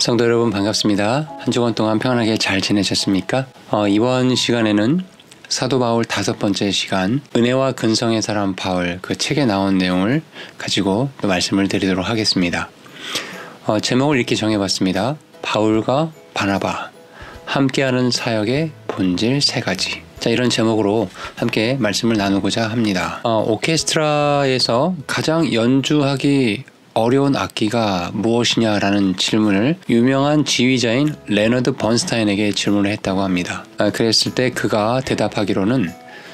성도 여러분 반갑습니다. 한 주간 동안 평안하게 잘 지내셨습니까? 이번 시간에는 사도 바울 5번째 시간 은혜와 근성의 사람 바울 그 책에 나온 내용을 가지고 또 말씀을 드리도록 하겠습니다. 제목을 이렇게 정해봤습니다. 바울과 바나바 함께하는 사역의 본질 3가지. 자, 이런 제목으로 함께 말씀을 나누고자 합니다. 오케스트라에서 가장 연주하기 어려운 악기가 무엇이냐라는 질문을 유명한 지휘자인 레너드 번스타인에게 질문을 했다고 합니다. 그랬을 때 그가 대답하기로는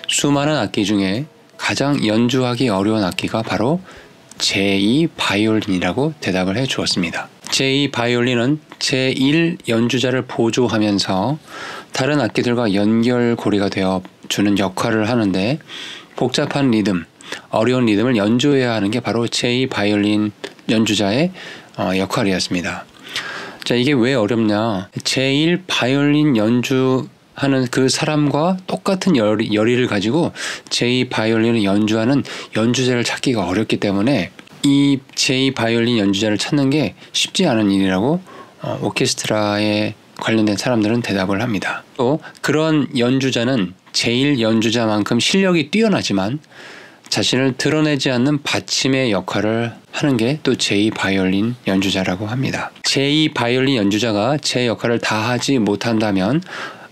수많은 악기 중에 가장 연주하기 어려운 악기가 바로 제2 바이올린이라고 대답을 해 주었습니다. 제2 바이올린은 제1 연주자를 보조하면서 다른 악기들과 연결고리가 되어 주는 역할을 하는데, 복잡한 리듬, 어려운 리듬을 연주해야 하는 게 바로 제2 바이올린 연주자의 역할이었습니다. 자, 이게 왜 어렵냐? 제1 바이올린 연주하는 그 사람과 똑같은 열의를 가지고 제2 바이올린을 연주하는 연주자를 찾기가 어렵기 때문에 이 제2 바이올린 연주자를 찾는 게 쉽지 않은 일이라고 오케스트라에 관련된 사람들은 대답을 합니다. 또 그런 연주자는 제1 연주자만큼 실력이 뛰어나지만 자신을 드러내지 않는 받침의 역할을 하는 게 또 제2 바이올린 연주자라고 합니다. 제2 바이올린 연주자가 제 역할을 다 하지 못한다면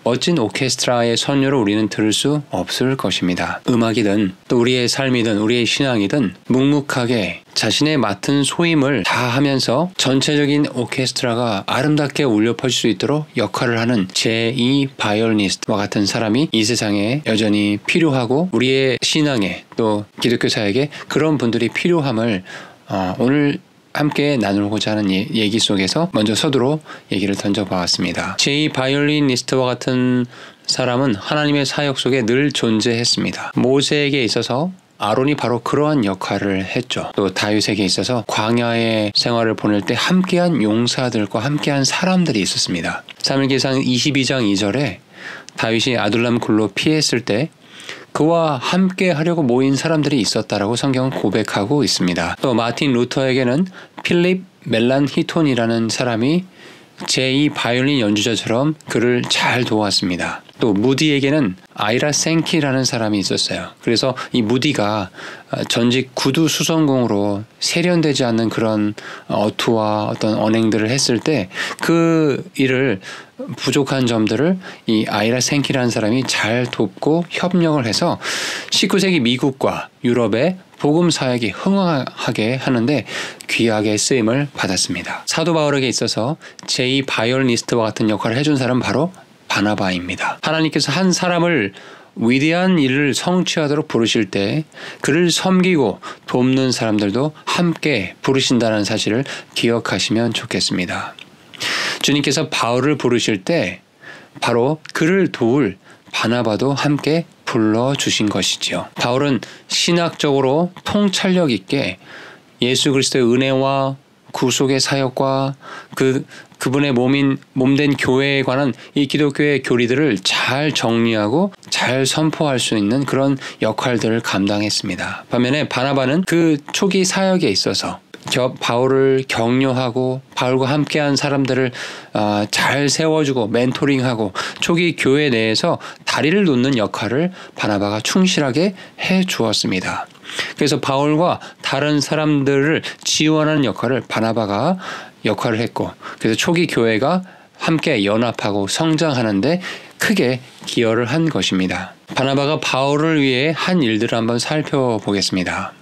멋진 오케스트라의 선율을 우리는 들을 수 없을 것입니다. 음악이든 또 우리의 삶이든 우리의 신앙이든 묵묵하게 자신의 맡은 소임을 다 하면서 전체적인 오케스트라가 아름답게 울려 퍼질 수 있도록 역할을 하는 제2 바이올리니스트와 같은 사람이 이 세상에 여전히 필요하고, 우리의 신앙에 또 기독교 사역에 그런 분들이 필요함을 오늘 함께 나누고자 하는 얘기 속에서 먼저 서두로 얘기를 던져보았습니다. 제2 바이올리니스트와 같은 사람은 하나님의 사역 속에 늘 존재했습니다. 모세에게 있어서 아론이 바로 그러한 역할을 했죠. 또 다윗에게 있어서 광야의 생활을 보낼 때 함께한 용사들과 함께한 사람들이 있었습니다. 사무엘기상 22장 2절에 다윗이 아둘람 굴로 피했을 때 그와 함께 하려고 모인 사람들이 있었다라고 성경은 고백하고 있습니다. 또 마틴 루터에게는 필립 멜란히톤이라는 사람이 제2 바이올린 연주자처럼 그를 잘 도왔습니다. 또 무디에게는 아이라 생키라는 사람이 있었어요. 그래서 이 무디가 전직 구두 수선공으로 세련되지 않는 그런 어투와 어떤 언행들을 했을 때 그 일을, 부족한 점들을 이 아이라 생키라는 사람이 잘 돕고 협력을 해서 19세기 미국과 유럽의 복음 사역이 흥황하게 하는데 귀하게 쓰임을 받았습니다. 사도 바울에게 있어서 제2 바이올리니스트와 같은 역할을 해준 사람은 바로 바나바입니다. 하나님께서 한 사람을 위대한 일을 성취하도록 부르실 때 그를 섬기고 돕는 사람들도 함께 부르신다는 사실을 기억하시면 좋겠습니다. 주님께서 바울을 부르실 때 바로 그를 도울 바나바도 함께 불러주신 것이지요. 바울은 신학적으로 통찰력 있게 예수 그리스도의 은혜와 구속의 사역과 그분의 몸된 교회에 관한 이 기독교의 교리들을 잘 정리하고 잘 선포할 수 있는 그런 역할들을 감당했습니다. 반면에 바나바는 그 초기 사역에 있어서 바울을 격려하고 바울과 함께한 사람들을 잘 세워주고 멘토링하고 초기 교회 내에서 다리를 놓는 역할을 바나바가 충실하게 해 주었습니다. 그래서 바울과 다른 사람들을 지원하는 역할을 바나바가 역할을 했고, 그래서 초기 교회가 함께 연합하고 성장하는데 크게 기여를 한 것입니다. 바나바가 바울을 위해 한 일들을 한번 살펴보겠습니다.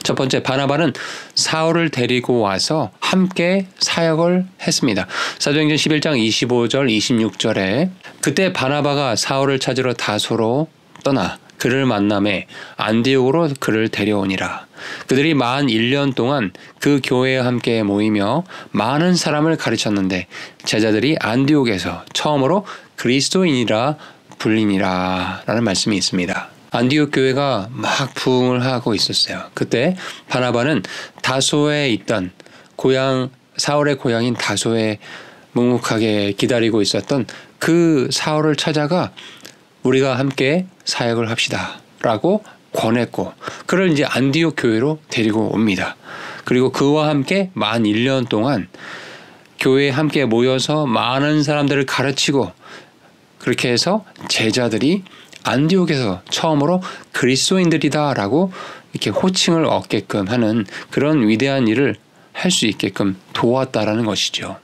첫 번째, 바나바는 사울을 데리고 와서 함께 사역을 했습니다. 사도행전 11장 25절 26절에 그때 바나바가 사울을 찾으러 다소로 떠나 그를 만남에 안디옥으로 그를 데려오니라. 그들이 만 1년 동안 그 교회에 함께 모이며 많은 사람을 가르쳤는데 제자들이 안디옥에서 처음으로 그리스도인이라 불리니라 라는 말씀이 있습니다. 안디옥 교회가 막 부흥을 하고 있었어요. 그때 바나바는 다소에 있던 사울의 고향인 다소에 묵묵하게 기다리고 있었던 그 사울을 찾아가 우리가 함께 사역을 합시다 라고 권했고, 그를 이제 안디옥 교회로 데리고 옵니다. 그리고 그와 함께 만 1년 동안 교회에 함께 모여서 많은 사람들을 가르치고 그렇게 해서 제자들이 안디옥에서 처음으로 그리스도인들이다라고 이렇게 호칭을 얻게끔 하는 그런 위대한 일을 할 수 있게끔 도왔다라는 것이죠.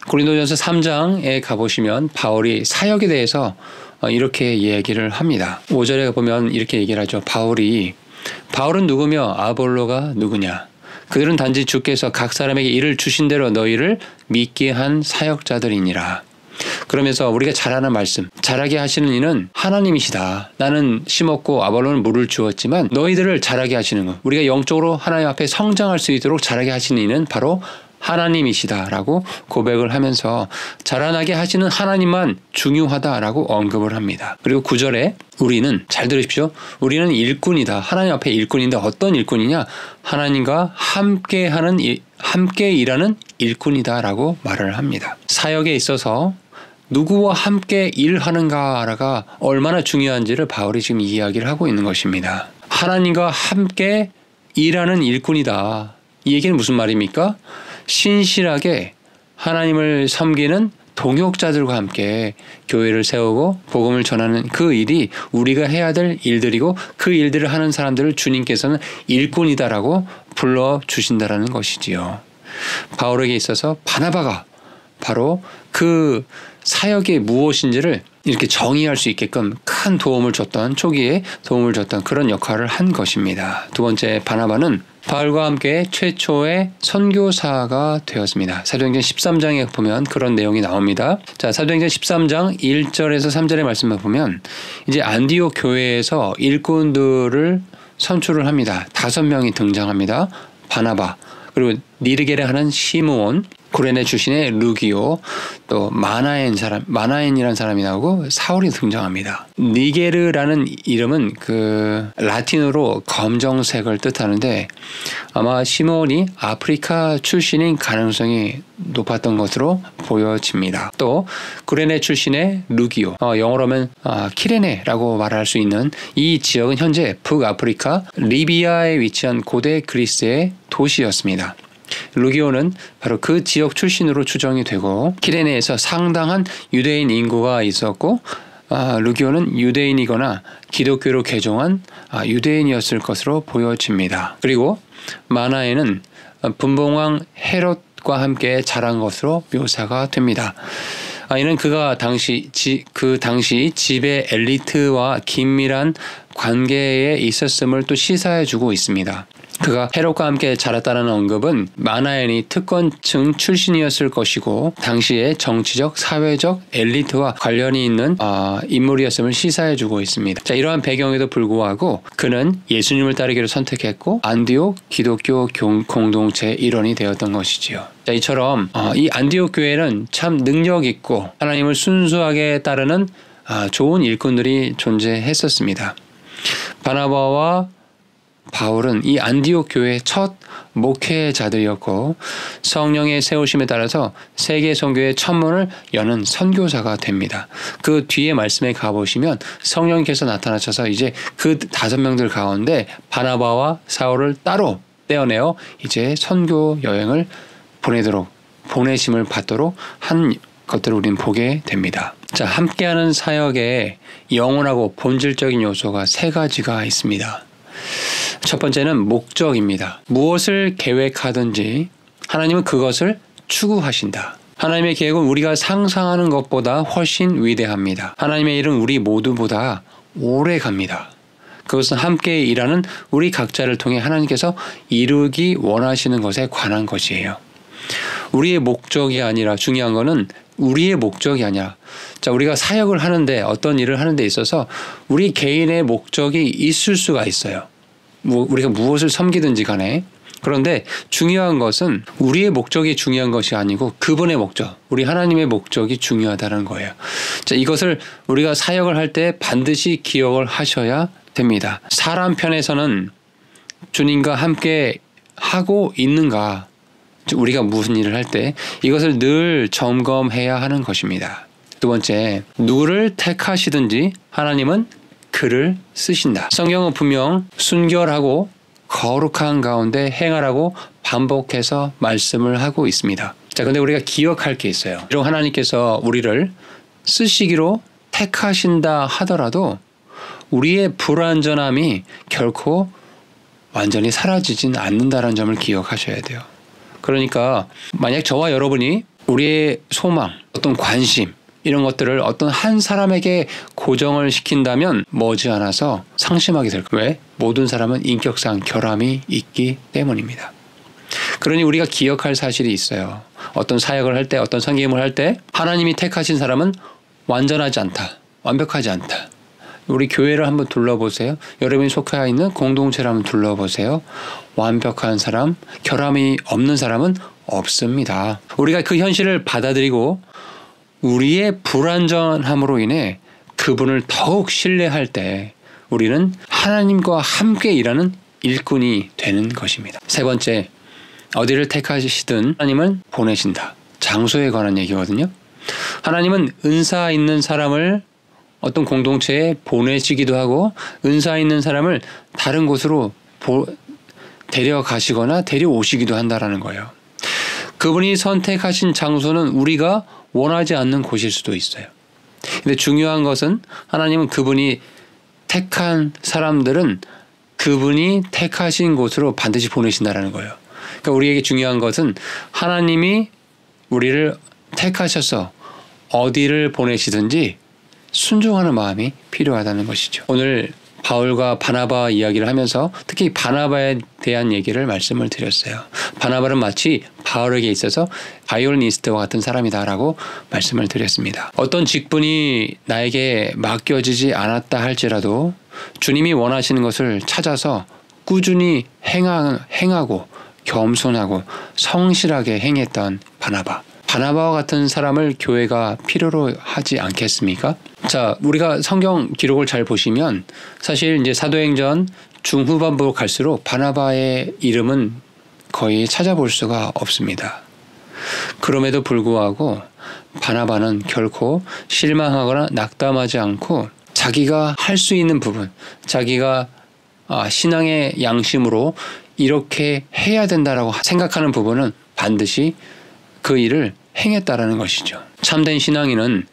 고린도전서 3장에 가보시면 바울이 사역에 대해서 이렇게 얘기를 합니다. 5절에 보면 이렇게 얘기를 하죠. 바울은 누구며 아볼로가 누구냐? 그들은 단지 주께서 각 사람에게 일을 주신 대로 너희를 믿게 한 사역자들이니라. 그러면서 우리가 잘 아는 말씀, 자라게 하시는 이는 하나님이시다. 나는 심었고 아볼로는 물을 주었지만 너희들을 자라게 하시는 것, 우리가 영적으로 하나님 앞에 성장할 수 있도록 자라게 하시는 이는 바로 하나님이시다라고 고백을 하면서 자라나게 하시는 하나님만 중요하다라고 언급을 합니다. 그리고 9절에 우리는, 잘 들으십시오. 우리는 일꾼이다. 하나님 앞에 일꾼인데 어떤 일꾼이냐? 하나님과 함께 일하는 일꾼이다라고 말을 합니다. 사역에 있어서 누구와 함께 일하는가가 얼마나 중요한지를 바울이 지금 이야기를 하고 있는 것입니다. 하나님과 함께 일하는 일꾼이다. 이 얘기는 무슨 말입니까? 신실하게 하나님을 섬기는 동역자들과 함께 교회를 세우고 복음을 전하는 그 일이 우리가 해야 될 일들이고 그 일들을 하는 사람들을 주님께서는 일꾼이다라고 불러주신다라는 것이지요. 바울에게 있어서 바나바가 바로 그 사역이 무엇인지를 이렇게 정의할 수 있게끔 큰 도움을 줬던, 초기에 도움을 줬던 그런 역할을 한 것입니다. 두 번째, 바나바는 바울과 함께 최초의 선교사가 되었습니다. 사도행전 13장에 보면 그런 내용이 나옵니다. 자, 사도행전 13장 1절에서 3절의 말씀을 보면 이제 안디옥 교회에서 일꾼들을 선출을 합니다. 5명이 등장합니다. 바나바, 그리고 니르게를 하는 시므온, 구레네 출신의 루기오, 또 마나엔이라는 사람이 나오고 사울이 등장합니다. 니게르라는 이름은 그 라틴어로 검정색을 뜻하는데 아마 시므온이 아프리카 출신인 가능성이 높았던 것으로 보여집니다. 또 구레네 출신의 루기오, 영어로 하면 키레네라고 말할 수 있는 이 지역은 현재 북아프리카 리비아에 위치한 고대 그리스의 도시였습니다. 루기오는 바로 그 지역 출신으로 추정이 되고 키레네에서 상당한 유대인 인구가 있었고 루기오는 유대인이거나 기독교로 개종한 유대인이었을 것으로 보여집니다. 그리고 마나에는 분봉왕 헤롯과 함께 자란 것으로 묘사가 됩니다. 이는 그가 그 당시 지배 엘리트와 긴밀한 관계에 있었음을 또 시사해주고 있습니다. 그가 헤롯과 함께 자랐다는 언급은 마나엔이 특권층 출신이었을 것이고 당시의 정치적, 사회적 엘리트와 관련이 있는 인물이었음을 시사해주고 있습니다. 자, 이러한 배경에도 불구하고 그는 예수님을 따르기를 선택했고 안디옥 기독교 공동체의 일원이 되었던 것이지요. 자, 이처럼 이 안디옥 교회는 참 능력 있고 하나님을 순수하게 따르는 좋은 일꾼들이 존재했었습니다. 바나바와 바울은 이 안디옥 교회의 첫 목회자들이었고 성령의 세우심에 따라서 세계 선교의 천문을 여는 선교사가 됩니다. 그 뒤에 말씀에 가보시면 성령께서 나타나셔서 이제 그 5명들 가운데 바나바와 사울을 따로 떼어내어 이제 선교 여행을 보내심을 받도록 한 것들을 우리는 보게 됩니다. 자, 함께하는 사역에 영원하고 본질적인 요소가 3가지가 있습니다. 첫 번째는 목적입니다. 무엇을 계획하든지 하나님은 그것을 추구하신다. 하나님의 계획은 우리가 상상하는 것보다 훨씬 위대합니다. 하나님의 일은 우리 모두보다 오래 갑니다. 그것은 함께 일하는 우리 각자를 통해 하나님께서 이루기 원하시는 것에 관한 것이에요. 우리의 목적이 아니라, 중요한 거는 우리의 목적이 아니라, 자, 우리가 사역을 하는데, 어떤 일을 하는 데 있어서 우리 개인의 목적이 있을 수가 있어요. 우리가 무엇을 섬기든지 간에. 그런데 중요한 것은 우리의 목적이 중요한 것이 아니고 그분의 목적, 우리 하나님의 목적이 중요하다는 거예요. 자, 이것을 우리가 사역을 할 때 반드시 기억을 하셔야 됩니다. 사람 편에서는 주님과 함께 하고 있는가, 우리가 무슨 일을 할 때 이것을 늘 점검해야 하는 것입니다. 두 번째, 누구를 택하시든지 하나님은 그를 쓰신다. 성경은 분명 순결하고 거룩한 가운데 행하라고 반복해서 말씀을 하고 있습니다. 자, 근데 우리가 기억할 게 있어요. 비록 하나님께서 우리를 쓰시기로 택하신다 하더라도 우리의 불완전함이 결코 완전히 사라지진 않는다는 점을 기억하셔야 돼요. 그러니까 만약 저와 여러분이 우리의 소망, 어떤 관심 이런 것들을 어떤 한 사람에게 고정을 시킨다면 머지않아서 상심하게 될 거예요. 왜? 모든 사람은 인격상 결함이 있기 때문입니다. 그러니 우리가 기억할 사실이 있어요. 어떤 사역을 할 때, 어떤 선교임을 할 때 하나님이 택하신 사람은 완전하지 않다. 완벽하지 않다. 우리 교회를 한번 둘러보세요. 여러분이 속해 있는 공동체를 한번 둘러보세요. 완벽한 사람, 결함이 없는 사람은 없습니다. 우리가 그 현실을 받아들이고 우리의 불완전함으로 인해 그분을 더욱 신뢰할 때 우리는 하나님과 함께 일하는 일꾼이 되는 것입니다. 세 번째, 어디를 택하시든 하나님은 보내신다. 장소에 관한 얘기거든요. 하나님은 은사 있는 사람을 어떤 공동체에 보내시기도 하고 은사 있는 사람을 다른 곳으로 데려가시거나 데려오시기도 한다라는 거예요. 그분이 선택하신 장소는 우리가 원하지 않는 곳일 수도 있어요. 근데 중요한 것은 하나님은 그분이 택한 사람들은 그분이 택하신 곳으로 반드시 보내신다라는 거예요. 그러니까 우리에게 중요한 것은 하나님이 우리를 택하셔서 어디를 보내시든지 순종하는 마음이 필요하다는 것이죠. 오늘 바울과 바나바 이야기를 하면서 특히 바나바에 대한 얘기를 말씀을 드렸어요. 바나바는 마치 바울에게 있어서 바이올리니스트와 같은 사람이다라고 말씀을 드렸습니다. 어떤 직분이 나에게 맡겨지지 않았다 할지라도 주님이 원하시는 것을 찾아서 꾸준히 행하고 겸손하고 성실하게 행했던 바나바와 같은 사람을 교회가 필요로 하지 않겠습니까? 자, 우리가 성경 기록을 잘 보시면 사실 이제 사도행전 중후반부로 갈수록 바나바의 이름은 거의 찾아볼 수가 없습니다. 그럼에도 불구하고 바나바는 결코 실망하거나 낙담하지 않고 자기가 할 수 있는 부분, 자기가 신앙의 양심으로 이렇게 해야 된다라고 생각하는 부분은 반드시 그 일을 행했다라는 것이죠. 참된 신앙인은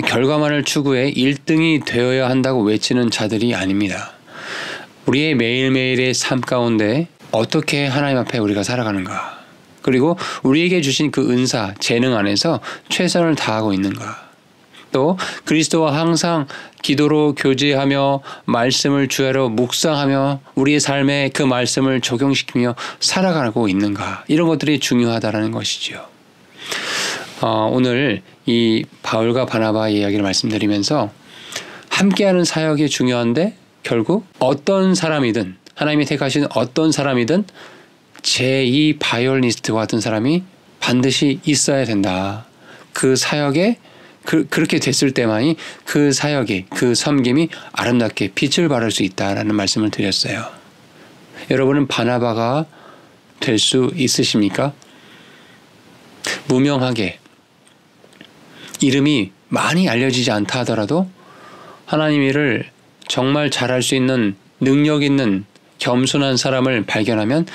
결과만을 추구해 1등이 되어야 한다고 외치는 자들이 아닙니다. 우리의 매일매일의 삶 가운데 어떻게 하나님 앞에 우리가 살아가는가, 그리고 우리에게 주신 그 은사, 재능 안에서 최선을 다하고 있는가, 또 그리스도와 항상 기도로 교제하며 말씀을 주야로 묵상하며 우리의 삶에 그 말씀을 적용시키며 살아가고 있는가, 이런 것들이 중요하다는 것이죠. 오늘 이 바울과 바나바의 이야기를 말씀드리면서 함께하는 사역이 중요한데 결국 어떤 사람이든 하나님이 택하신 어떤 사람이든 제2 바이올리니스트와 같은 사람이 반드시 있어야 된다. 그 사역에 그렇게 됐을 때만이 그 사역이, 그 섬김이 아름답게 빛을 발할 수 있다라는 말씀을 드렸어요. 여러분은 바나바가 될 수 있으십니까? 무명하게 이름이 많이 알려지지 않다 하더라도 하나님 일을 정말 잘할 수 있는 능력 있는 겸손한 사람을 발견하면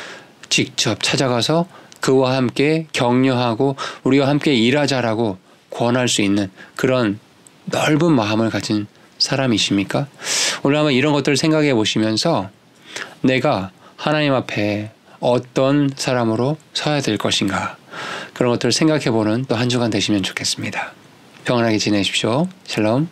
직접 찾아가서 그와 함께 격려하고 우리와 함께 일하자라고 권할 수 있는 그런 넓은 마음을 가진 사람이십니까? 오늘 한번 이런 것들을 생각해 보시면서 내가 하나님 앞에 어떤 사람으로 서야 될 것인가, 그런 것들을 생각해 보는 또 한 주간 되시면 좋겠습니다. 평안하게 지내십시오. 샬롬.